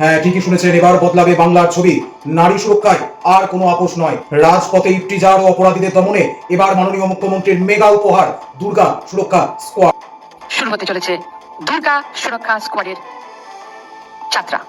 হ্যাঁ, ঠিকই শুনেছেন, এবার বদলাবে বাংলার ছবি। নারী সুরক্ষায় আর কোনো আপোষ নয়। রাজপথে ইফতিজার ও অপরাধীদের দমনে এবার মাননীয় মুখ্যমন্ত্রীর মেগা উপহার, দুর্গা সুরক্ষা স্কোয়াড। শুরু হতে চলেছে দুর্গা সুরক্ষা স্কোয়াডের যাত্রা।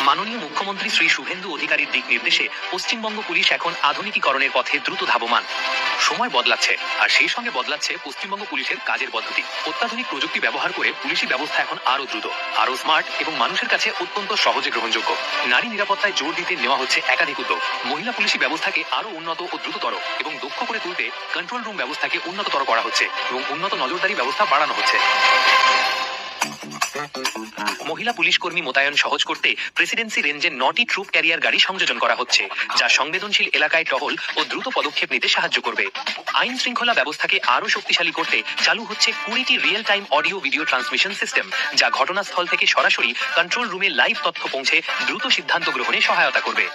মাননীয় মুখ্যমন্ত্রী শ্রী শুভেন্দু অধিকারীর দিক নির্দেশে পশ্চিমবঙ্গ পুলিশ এখন আধুনিকীকরণের পথে দ্রুত ধাবমান। সময় বদলাচ্ছে, আর সেই সঙ্গে বদলাচ্ছে পশ্চিমবঙ্গ পুলিশের কাজের পদ্ধতি। অত্যাধুনিক প্রযুক্তি ব্যবহার করে পুলিশি ব্যবস্থা এখন আরো দ্রুত, আরো স্মার্ট এবং মানুষের কাছে অত্যন্ত সহজে গ্রহণযোগ্য। নারী নিরাপত্তায় জোর দিতে নেওয়া হচ্ছে একাধিক উদ্যোগ। মহিলা পুলিশি ব্যবস্থাকে আরো উন্নত ও দ্রুততর এবং দক্ষ করে তুলতে কন্ট্রোল রুম ব্যবস্থাকে উন্নততর করা হচ্ছে এবং উন্নত নজরদারি ব্যবস্থা বাড়ানো হচ্ছে। মহিলা পুলিশ কর্মী মোতায়েন সহজ করতে প্রেসিডেন্সি রেঞ্জে 9টি ট্রুপ ক্যারিয়ার গাড়ি সংযোজন করা হচ্ছে, যা সংবেদনশীল এলাকায় টহল ও দ্রুত পদক্ষেপ নিতে সাহায্য করবে। আইন শৃঙ্খলা ব্যবস্থাকে আরো শক্তিশালী করতে চালু হচ্ছে 20টি real time audio video transmission system, যা ঘটনাস্থল থেকে সরাসরি কন্ট্রোল রুমে লাইভ তথ্য পৌঁছে দ্রুত সিদ্ধান্ত গ্রহণে সহায়তা করবে।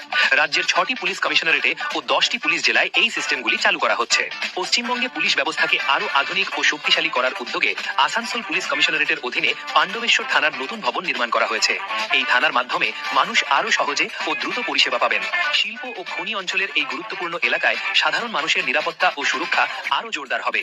রাজ্যের 6টি পুলিশ কমিশনারেটে ও 10টি পুলিশ জেলায় এই সিস্টেমগুলি চালু করা হচ্ছে। পশ্চিমবঙ্গে পুলিশ ব্যবস্থাকে আরো আধুনিক ও শক্তিশালী করার উদ্যোগে আসানসোল পুলিশ কমিশনারেটের অধীনে পাণ্ডবেশ্বর থানার নতুন ভবন নির্মাণ করা হয়েছে। এই থানার মাধ্যমে মানুষ আরো সহজে ও দ্রুত পরিষেবা পাবেন। শিল্প ও খনি অঞ্চলের এই গুরুত্বপূর্ণ এলাকায় সাধারণ মানুষের নিরাপত্তা ও সুরক্ষা আরো জোরদার হবে।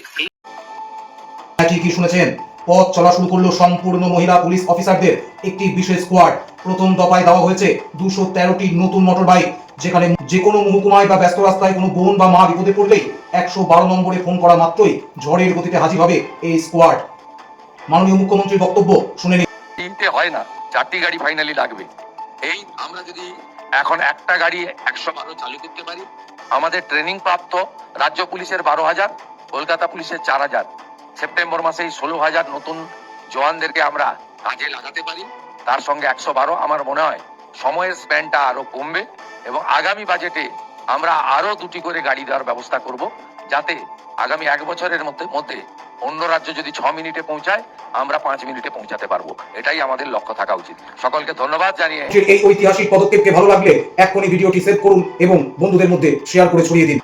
ঠিকই শুনেছেন, পথ চলা শুরু করলো সম্পূর্ণ মহিলা পুলিশ অফিসারদের একটি বিশেষ স্কোয়াড। প্রথম দফায় দেওয়া হয়েছে 213টি নতুন মোটর বাইক, যেখানে যে কোনো মহকুমায় বা ব্যস্ত রাস্তায় কোনো বোন বা মা বিপদে পড়লেই 112 নম্বরে ফোন করা মাত্রই ঝড়ের গতিতে হাজির হবে এই স্কোয়াড। মাননীয় মুখ্যমন্ত্রীর বক্তব্য শুনে নিন। তিনটে হয় না, 4টি গাড়ি ফাইনালি লাগবে। এই আমরা যদি এখন একটা গাড়ি 112 চালু করতে পারি, আমাদের ট্রেনিং প্রাপ্ত রাজ্য পুলিশের 12,000, কলকাতা পুলিশের 4,000, সেপ্টেম্বর মাসে 16,000 নতুন জওয়ানদেরকে আমরা কাজে লাগাতে পারি। তার সঙ্গে 112, আমার মনে হয় সময়ের স্প্যানটা আরো কমবে এবং আগামী বাজেটে আমরা আরো 2টি করে গাড়ি দেওয়ার ব্যবস্থা করব, যাতে আগামী 1 বছরের মধ্যে অন্য রাজ্য যদি 6 মিনিটে পৌঁছায়, আমরা 5 মিনিটে পৌঁছাতে পারবো। এটাই আমাদের লক্ষ্য থাকা উচিত। সকলকে ধন্যবাদ জানিয়ে এই ঐতিহাসিক পদক্ষেপকে ভালো লাগলে এক্ষুনি ভিডিওটি সেভ করুন এবং বন্ধুদের মধ্যে শেয়ার করে ছড়িয়ে দিন।